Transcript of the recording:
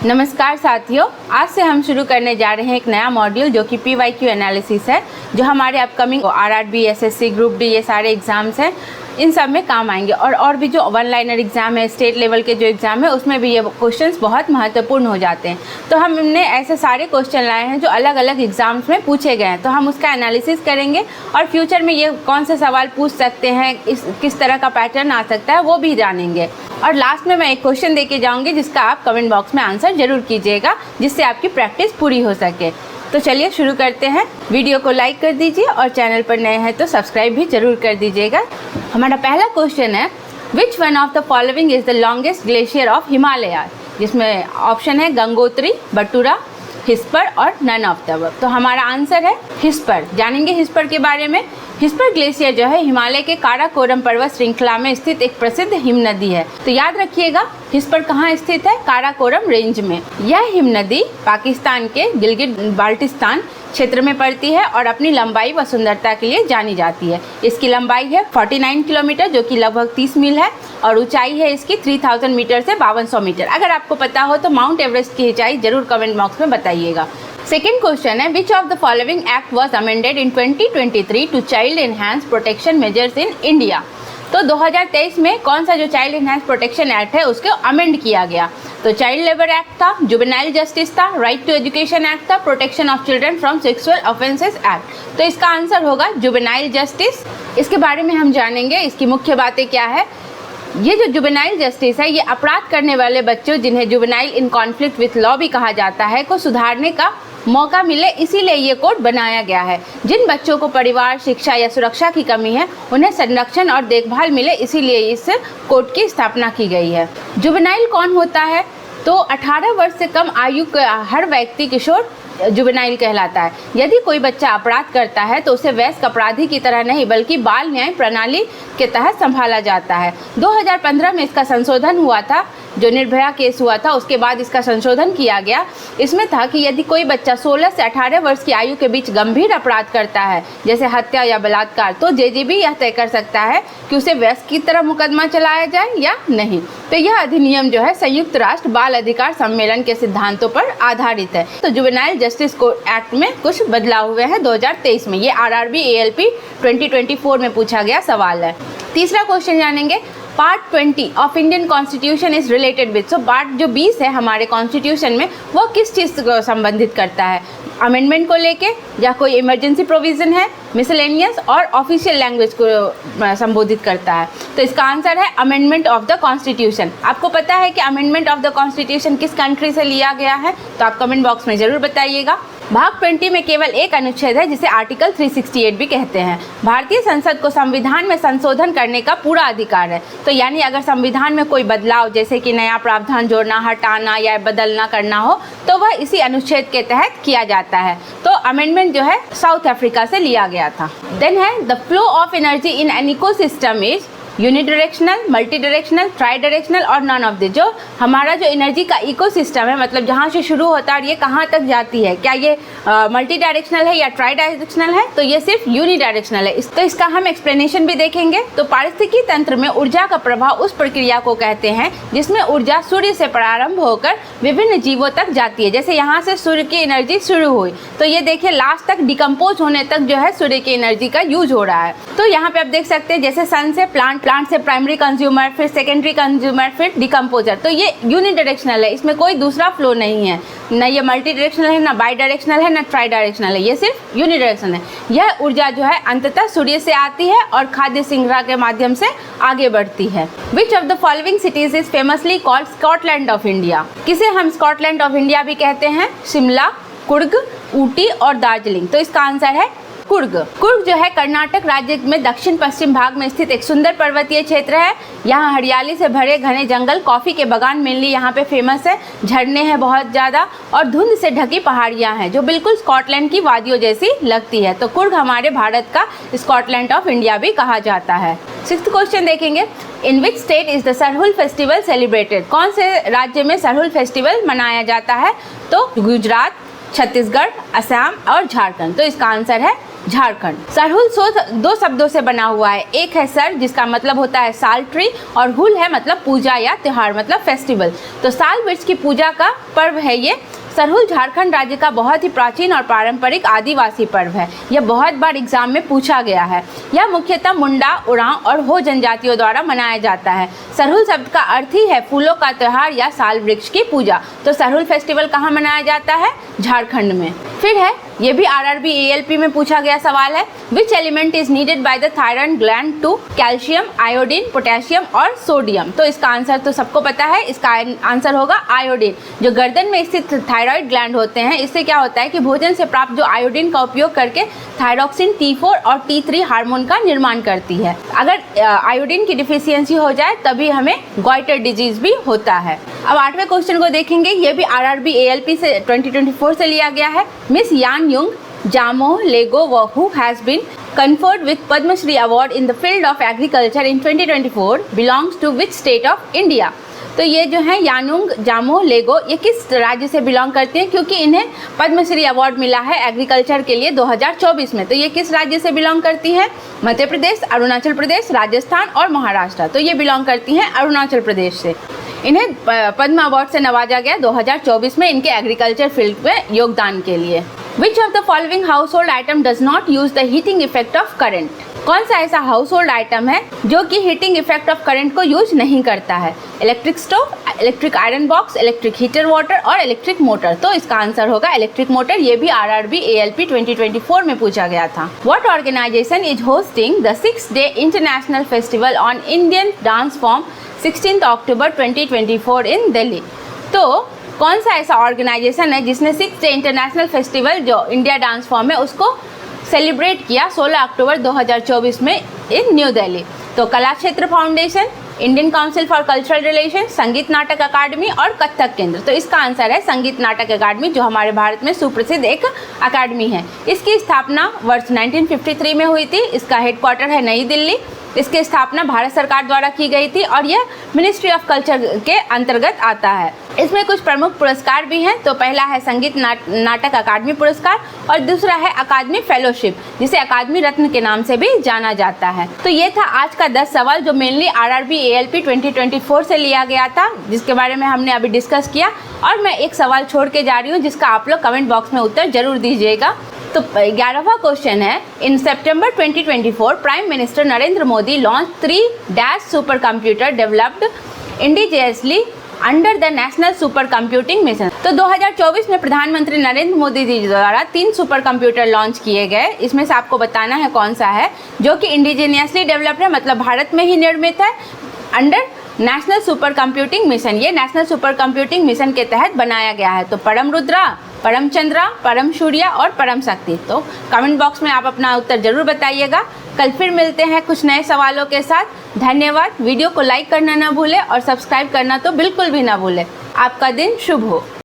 नमस्कार साथियों, आज से हम शुरू करने जा रहे हैं एक नया मॉड्यूल जो कि PYQ एनालिसिस है, जो हमारे upcoming RRB, SSC, group D ये सारे एग्जाम्स हैं, इन सब में काम आएंगे। और भी जो वन लाइनर एग्जाम है, स्टेट लेवल के जो एग्जाम है, उसमें भी ये क्वेश्चंस बहुत महत्वपूर्ण हो जाते हैं। तो हमने ऐसे सारे क्वेश्चन लाए हैं जो अलग अलग एग्जाम्स में पूछे गए हैं, तो हम उसका एनालिसिस करेंगे और फ्यूचर में ये कौन से सवाल पूछ सकते हैं, किस तरह का पैटर्न आ सकता है, वो भी जानेंगे। और लास्ट में मैं एक क्वेश्चन दे के जाऊँगी जिसका आप कमेंट बॉक्स में आंसर जरूर कीजिएगा, जिससे आपकी प्रैक्टिस पूरी हो सके। तो चलिए शुरू करते हैं। वीडियो को लाइक कर दीजिए और चैनल पर नए हैं तो सब्सक्राइब भी जरूर कर दीजिएगा। हमारा पहला क्वेश्चन है, which one of the following is the longest glacier of Himalaya, जिसमें ऑप्शन है गंगोत्री, बटुरा, हिस्पर और नन ऑफ द अबव। तो हमारा आंसर है हिस्पर। जानेंगे हिस्पर के बारे में। हिस्पर ग्लेशियर जो है हिमालय के काराकोरम पर्वत श्रृंखला में स्थित एक प्रसिद्ध हिम नदी है। तो याद रखिएगा, हिस्पर कहाँ स्थित है? काराकोरम रेंज में। यह हिम नदी पाकिस्तान के गिलगित बाल्टिस्तान क्षेत्र में पड़ती है और अपनी लंबाई व सुंदरता के लिए जानी जाती है। इसकी लंबाई है 49 किलोमीटर, जो कि लगभग 30 मील है, और ऊंचाई है इसकी 3000 मीटर से 5200 मीटर। अगर आपको पता हो तो माउंट एवरेस्ट की ऊंचाई जरूर कमेंट बॉक्स में बताइएगा। सेकेंड क्वेश्चन है, which of the following act was amended in 2023 to child enhance protection measures in India. तो 2023 में कौन सा जो चाइल्ड एनहांस प्रोटेक्शन एक्ट है उसको अमेंड किया गया? तो चाइल्ड लेबर एक्ट था, जुवेनाइल जस्टिस था, राइट टू एजुकेशन एक्ट था, protection of children from sexual offences act. तो इसका आंसर होगा जुवेनाइल जस्टिस। इसके बारे में हम जानेंगे, इसकी मुख्य बातें क्या है। ये जो जुवेनाइल जस्टिस है, ये अपराध करने वाले बच्चों, जिन्हें juvenile in conflict with law भी कहा जाता है, को सुधारने का मौका मिले, इसीलिए ये कोड बनाया गया है। जिन बच्चों को परिवार, शिक्षा या सुरक्षा की कमी है, उन्हें संरक्षण और देखभाल मिले, इसीलिए इस कोड की स्थापना की गई है। जुवेनाइल कौन होता है? तो 18 वर्ष से कम आयु का हर व्यक्ति किशोर जुवेनाइल कहलाता है। यदि कोई बच्चा अपराध करता है तो उसे वयस्क अपराधी की तरह नहीं बल्कि बाल न्याय प्रणाली के तहत संभाला जाता है। 2015 में इसका संशोधन हुआ था, जो निर्भया केस हुआ था, उसके बाद इसका संशोधन किया गया। इसमें था कि यदि कोई बच्चा 16 से 18 वर्ष की आयु के बीच गंभीर अपराध करता है, जैसे हत्या या बलात्कार, तो JJB यह तय कर सकता है कि उसे वयस्क की तरह मुकदमा चलाया जाए या नहीं। तो यह अधिनियम जो है संयुक्त राष्ट्र बाल अधिकार सम्मेलन के सिद्धांतों पर आधारित है। तो जुवेनाइल जस्टिस एक्ट में कुछ बदलाव हुए हैं 2023 में। ये RRB ALP 2024 में पूछा गया सवाल है। तीसरा क्वेश्चन जानेंगे, part 20 of Indian constitution is related with. So part जो 20 है हमारे कॉन्स्टिट्यूशन में, वो किस चीज़ को संबंधित करता है? अमेंडमेंट को लेके, या कोई इमरजेंसी प्रोविज़न है, मिसलेनियस और ऑफिशियल लैंग्वेज को संबोधित करता है? तो इसका आंसर है अमेंडमेंट ऑफ द कॉन्स्टिट्यूशन। आपको पता है कि अमेंडमेंट ऑफ द कॉन्स्टिट्यूशन किस कंट्री से लिया गया है? तो आप कमेंट बॉक्स में ज़रूर बताइएगा। भाग 20 में केवल एक अनुच्छेद है जिसे आर्टिकल 368 भी कहते हैं। भारतीय संसद को संविधान में संशोधन करने का पूरा अधिकार है। तो यानी अगर संविधान में कोई बदलाव, जैसे कि नया प्रावधान जोड़ना, हटाना या बदलना करना हो, तो वह इसी अनुच्छेद के तहत किया जाता है। तो अमेंडमेंट जो है साउथ अफ्रीका से लिया गया था। देन है, the flow of energy in an ecosystem is unidirectional, multi directional, try directional और नॉन ऑफ द। जो हमारा जो एनर्जी का इकोसिस्टम है, मतलब जहाँ से शुरू होता है और ये कहाँ तक जाती है, क्या ये मल्टी डायरेक्शनल है या ट्राई डायरेक्शनल है? तो ये सिर्फ यूनि डायरेक्शनल है। तो इसका हम एक्सप्लेनेशन भी देखेंगे। तो पारिस्थितिकी तंत्र में ऊर्जा का प्रवाह उस प्रक्रिया को कहते हैं जिसमें ऊर्जा सूर्य से प्रारंभ होकर विभिन्न जीवों तक जाती है। जैसे यहाँ से सूर्य की एनर्जी शुरू हुई, तो ये देखिए लास्ट तक डिकम्पोज होने तक जो है सूर्य की एनर्जी का यूज हो रहा है। तो यहाँ पे आप देख सकते हैं, जैसे सन से प्लांट, प्लांट से प्राइमरी कंज्यूमर, फिर सेकेंडरी कंज्यूमर, फिर डिकम्पोजर। तो ये यूनिडायरेक्शनल है, इसमें कोई दूसरा फ्लो नहीं है, ना ये मल्टी डायरेक्शनल है, ना बाई डायरेक्शनल है, ना ट्राई डायरेक्शनल है, ये सिर्फ यूनिडायरेक्शनल है। यह ऊर्जा जो है अंततः सूर्य से आती है और खाद्य श्रृंखला के माध्यम से आगे बढ़ती है। Which of the following cities is famously called Scotland of India? किसे हम स्कॉटलैंड ऑफ इंडिया भी कहते हैं? शिमला, कुर्ग, ऊटी और दार्जिलिंग। तो इसका आंसर है कुर्ग। कुर्ग जो है कर्नाटक राज्य में दक्षिण पश्चिम भाग में स्थित एक सुंदर पर्वतीय क्षेत्र है। यहाँ हरियाली से भरे घने जंगल, कॉफ़ी के बागान मेनली यहाँ पे फेमस है, झरने हैं बहुत ज़्यादा और धुंध से ढकी पहाड़ियाँ हैं जो बिल्कुल स्कॉटलैंड की वादियों जैसी लगती है। तो कुर्ग हमारे भारत का स्कॉटलैंड ऑफ इंडिया भी कहा जाता है। सिक्स्थ क्वेश्चन देखेंगे, in which state is the Sarhul festival celebrated? कौन से राज्य में सरहुल फेस्टिवल मनाया जाता है? तो गुजरात, छत्तीसगढ़, असम और झारखंड। तो इसका आंसर है झारखंड। सरहुल दो शब्दों से बना हुआ है, एक है सर जिसका मतलब होता है साल ट्री, और हुल है मतलब पूजा या त्योहार मतलब फेस्टिवल। तो साल वृक्ष की पूजा का पर्व है ये। सरहुल झारखंड राज्य का बहुत ही प्राचीन और पारंपरिक आदिवासी पर्व है। यह बहुत बार एग्जाम में पूछा गया है। यह मुख्यतः मुंडा, उरांव और हो जनजातियों द्वारा मनाया जाता है। सरहुल शब्द का अर्थ ही है फूलों का त्योहार या साल वृक्ष की पूजा। तो सरहुल फेस्टिवल कहाँ मनाया जाता है? झारखंड में। फिर है, ये भी आरआरबी एएलपी में पूछा गया सवाल है, which element is needed by the thyroid gland to calcium, iodine, potassium और सोडियम। तो इसका आंसर तो सबको पता है, इसका आंसर होगा आयोडीन। जो गर्दन में स्थित थायराइड ग्लैंड होते हैं, इससे क्या होता है कि भोजन से प्राप्त जो आयोडीन का उपयोग करके थायरॉक्सिन T4 और T3 हार्मोन का निर्माण करती है। अगर आयोडीन की डिफिशियंसी हो जाए तभी हमें गॉइटर डिजीज भी होता है। अब 8वें क्वेश्चन को देखेंगे, ये भी आरआरबी एएलपी से 2024 से लिया गया है। Miss Yanung Jamoh Lego who has been conferred with Padma Shri Award in the field of agriculture in 2024 belongs to which state of India? तो ये जो है यानुंग जामोह लेगो, ये किस राज्य से बिलोंग करते हैं? क्योंकि इन्हें पद्मश्री अवार्ड मिला है एग्रीकल्चर के लिए 2024 में। तो ये किस राज्य से बिलोंग करती है? मध्य प्रदेश, अरुणाचल प्रदेश, राजस्थान और महाराष्ट्र। तो ये बिलोंग करती हैं अरुणाचल प्रदेश से। इन्हें पद्म अवार्ड से नवाजा गया 2024 में इनके एग्रीकल्चर फील्ड में योगदान के लिए। Which of the following household item does not use the heating effect of current? कौन सा ऐसा हाउस होल्ड आइटम है जो कि हीटिंग इफेक्ट ऑफ करंट को यूज नहीं करता है? Electric stove, electric iron box, electric heater water और इलेक्ट्रिक मोटर। तो इसका आंसर होगा इलेक्ट्रिक मोटर। ये भी आरआरबी एएलपी 2024 में पूछा गया था। What organisation is hosting the 6 day international festival on Indian dance form 16 October 2024 in Delhi? तो कौन सा ऐसा ऑर्गेनाइजेशन है जिसने 6 डे इंटरनेशनल फेस्टिवल जो इंडिया डांस फॉर्म है उसको सेलिब्रेट किया 16 अक्टूबर 2024 में इन न्यू दिल्ली? तो कला क्षेत्र foundation, Indian council for cultural relation, संगीत नाटक अकादमी और कथक केंद्र। तो इसका आंसर है संगीत नाटक अकादमी, जो हमारे भारत में सुप्रसिद्ध एक अकादमी है। इसकी स्थापना वर्ष 1953 में हुई थी। इसका हेडक्वार्टर है नई दिल्ली। इसकी स्थापना भारत सरकार द्वारा की गई थी और यह मिनिस्ट्री ऑफ कल्चर के अंतर्गत आता है। इसमें कुछ प्रमुख पुरस्कार भी हैं। तो पहला है संगीत नाटक अकादमी पुरस्कार और दूसरा है अकादमी फेलोशिप, जिसे अकादमी रत्न के नाम से भी जाना जाता है। तो ये था आज का 10 सवाल जो मेनली आरआरबी एएलपी 2024 से लिया गया था, जिसके बारे में हमने अभी डिस्कस किया। और मैं एक सवाल छोड़ के जा रही हूँ जिसका आप लोग कमेंट बॉक्स में उत्तर जरूर दीजिएगा। तो 11वां क्वेश्चन है, इन सितंबर 2024 prime minister Narendra Modi launch 3 super computer developed indigenously under the national super computing mission. तो 2024 में प्रधानमंत्री नरेंद्र मोदी जी द्वारा 3 सुपर कंप्यूटर लॉन्च किए गए। इसमें से आपको बताना है कौन सा है जो कि इंडिजिनियसली डेवलप्ड है, मतलब भारत में ही निर्मित है, under national super computing mission. ये नेशनल सुपर कंप्यूटिंग मिशन के तहत बनाया गया है। तो परम रुद्रा, परम चंद्रा, परम सूर्या और परम शक्ति। तो कमेंट बॉक्स में आप अपना उत्तर जरूर बताइएगा। कल फिर मिलते हैं कुछ नए सवालों के साथ। धन्यवाद। वीडियो को लाइक करना ना भूलें और सब्सक्राइब करना तो बिल्कुल भी ना भूलें। आपका दिन शुभ हो।